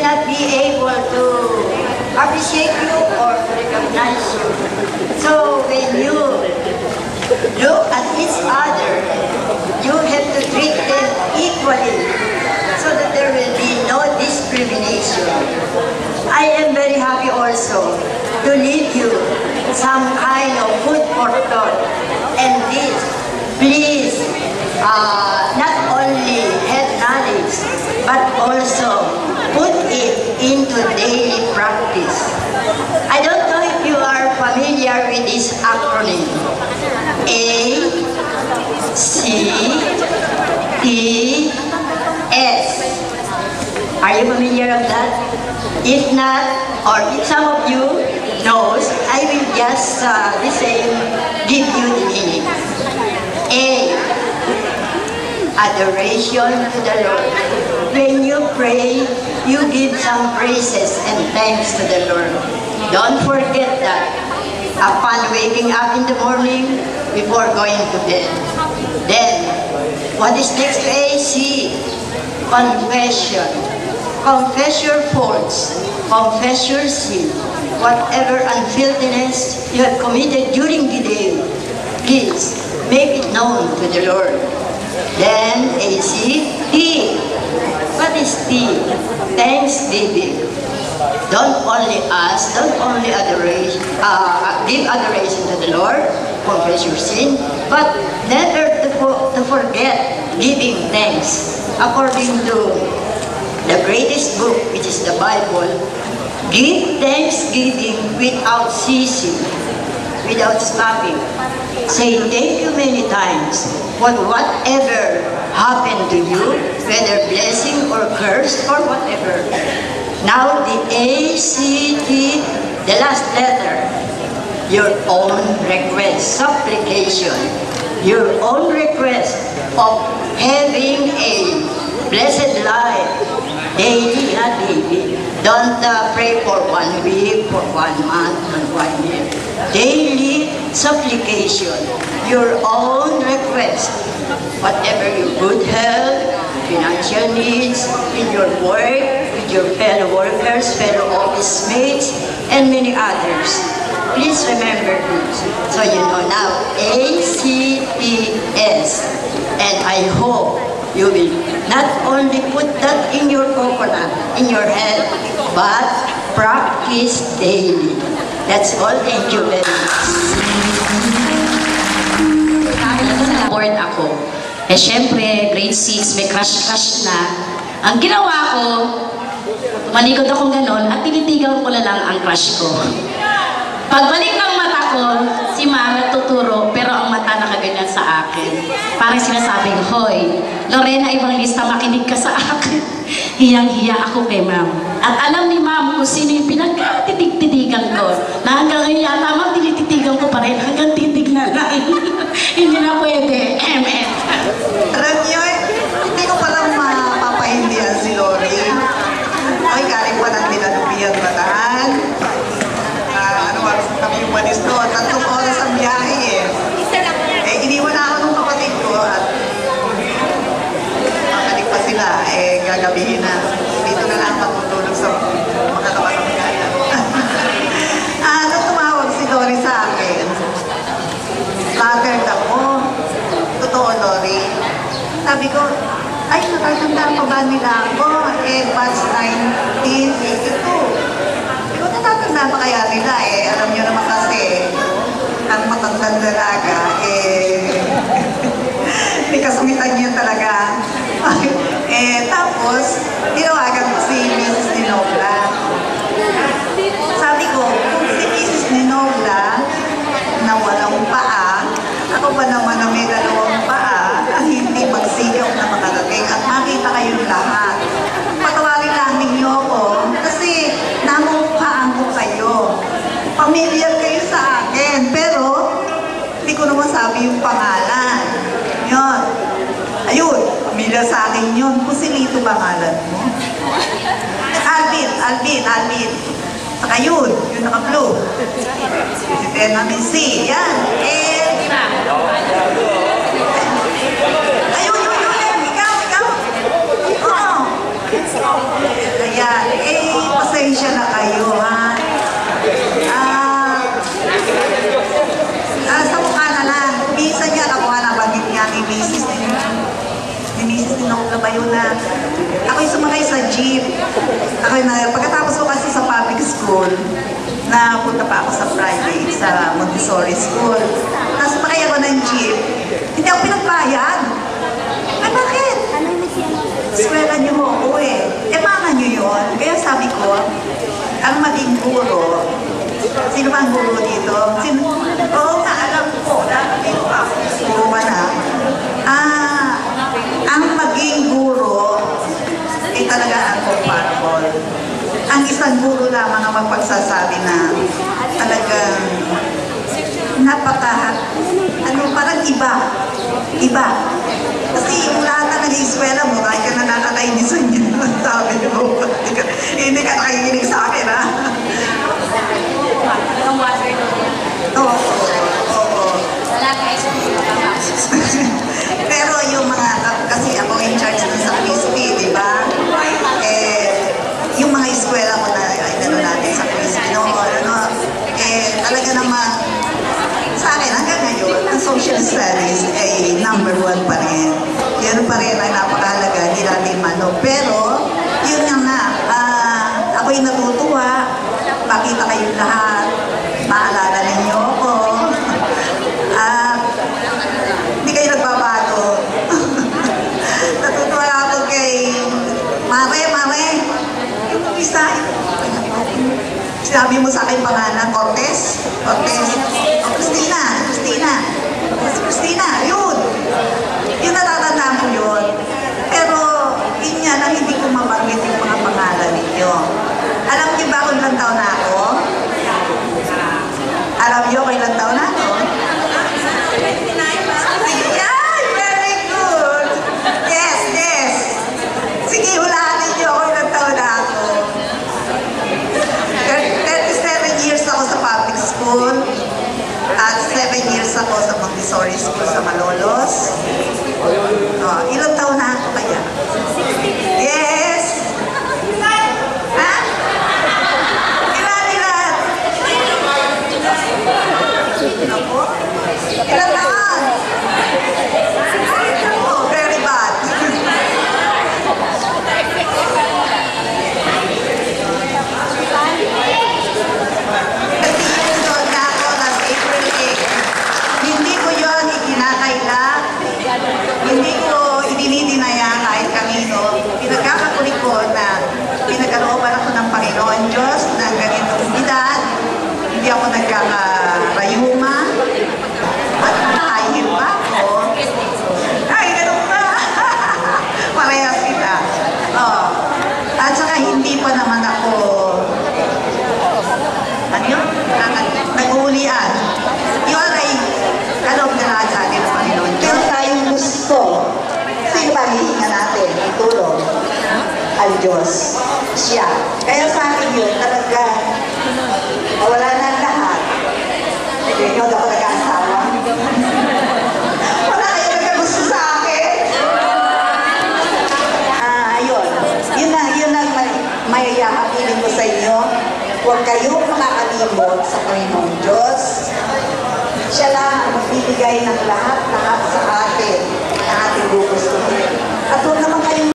not be able to appreciate you or to recognize you. So when you look at each other, you have to treat them equally so that there will be no discrimination. I am very happy also to leave you some kind of food for thought. And this, please, not only have knowledge, but also put it into daily practice. I don't know if you are familiar with this acronym. A, C, T, S. Are you familiar with that? If not, or if some of you knows, I will just give you the meaning. A, adoration to the Lord. When you pray, you give some praises and thanks to the Lord. Don't forget that upon waking up in the morning before going to bed. Then, what is next to A? C, confession. Confess your faults. Confess your sin. Whatever unfilthiness you have committed during the day, please make it known to the Lord. Then, AC, T. What is T? Thanksgiving. Don't only ask, don't only give adoration to the Lord, confess your sin, but never to forget giving thanks. According to the greatest book, which is the Bible, give thanksgiving without ceasing, without stopping. Say thank you many times. Whatever happened to you, whether blessing or curse or whatever. Now the A, C, T, the last letter, your own request, supplication, your own request of having a blessed life, daily, not daily. Don't pray for 1 week, for 1 month, and 1 year. Daily supplication, your own request, whatever your good health, financial needs, in your work, with your fellow workers, fellow office mates, and many others. Please remember this. So you know now, ACTS. And I hope you will not only put that in your coconut, in your head, but practice daily. That's all. Thank you very much. Board ako. Eh, syempre, grade 6, may crush na. Ang ginawa ko, malikod akong ganon at tinitigan ko na lang ang crush ko. Pagbalik ng mata ko, si Mara tuturo, pero ang mata nakaganyan sa akin. Parang sinasabing, hoy, Lorena Evangelista, makinig ka sa akin. Hiyang-hiya ako kay ma'am. At alam ni ma'am kung sino yung pinagtititig-titigan ko. Na hanggang ngayon yata, ma'am, tinititigan ko pa rin. Hanggang titig na lang. Hindi na pwede. Amen. Alam niyo, hindi ko palang mapapahindihan si Lori. Ay, galing pa ng Dinalupian Bataan. Ano oras na kami umalis doon? 3 oras ang biyahe eh. Iniwan na ako ng kapatid ko at makalik pa sila. Gagabihin na. Dito na lang matutulog sa makakawa ng biyahe. Nung tumawag si Lori sa akin, flattered ako. Totoo, Lori. Sabi ko, ay, natatandaan pa ba nila ako? Batch 1982. Sabi ko, natatandaan pa kaya nila Alam nyo naman kasi, ang matandang dalaga, may kasumitan yun talaga. Tapos, tinawagan ko si Mrs. Ninobla. Sabi ko, kung si Mrs. Ninobla na walang paa, ako ba naman na may 2 paa at hindi magsigaw na makarating at makita kayong lahat. Patawarin lang ninyo ako kasi namumukhaan ko kayo. Familiar kayo sa akin, pero hindi ko naman sabi yung pangalan. Yun. Ayun, familiar sa akin yun. Pusilito pangalan mo. Alvin. Saka yun, yung naka-blue. Si Tenamin C. Yan. Ayun. Ikaw. Oo. Ayan. ba yun na ako'y sumakay sa jeep. Pagkatapos ko kasi sa public school, napunta pa ako sa private, sa Montessori school. Tapos sumakay ako ng jeep, hindi ako pinagbayad. Ay, bakit? Eskwela niyo mo ako eh. Eh, mama niyo yun. Kaya sabi ko, ang maging guro, sino ba ang guro dito? Oo nga, alam ko, dahil ako, guro ka na. Ang maging guro, ay talaga uncomparable. Ang isang guro lamang ang magpagsasabi na talagang parang iba. Kasi yung lahat na nag-iiskwela mo, kahit ka na nakakainisan niya, sabi mo, hindi ka nakikinig sa akin, ha? Oo. Pero yung mga, kasi ako in charge nun sa Crispy, di ba? Yung mga eskwela ko na, natin sa Crispy, talaga naman, sa akin, hanggang ngayon, ang social studies ay number 1 pa rin. Yan pa rin ang napakahalaga, hindi natin mano. Pero, yun nga ako'y natutuwa, makita kayong lahat, maalala ninyo ako, hindi kayo nagbabago. Natutuwa ako kay Mare, yung isa, sinabi mo sa akin pangalan, Cortez, Christina, yun. Yun natatandaan ko yun. Pero, yun nga lang hindi ko mabanggit yung mga pangalan ninyo. Alam niyo ba kung ilang taon na ako? Alam niyo kung ilang taon na ako? Yeah, very good. Yes. Sige, hulaan ninyo kung ilang taon na ako. 37 years ako sa public school. At 7 years ako sa Montessori School sa Malolos. Ilang taon na ako kaya? Yes! Ha? Ilan? Ako? Ilang taon? Oh, very bad. Hindi ko idinidinaya kahit kanino. Pinagkakakuli ko na pinagkalooban ako ng Panginoon Diyos na ganitong edad. Hindi ako nagkakarayuma. At nakahihil pa ako. Ay, ganun ba? Parehas kita. At saka hindi pa naman ako nag-uulian. Yun ay kaloob na lahat sa atin ng Panginoon. Pero tayong gusto, sino ba hihinga natin? Tulong al Diyos. Siya. Kaya sa akin yun, talaga, wala na lahat. Hindi nyo ako nag-aasawa. Wala kayo nagkagusto sa akin. Yun ang mayayahapiling ko sa inyo. Huwag kayong makakalimot sa Panginoon Diyos. Siya lang ang magbibigay ng lahat sa atin.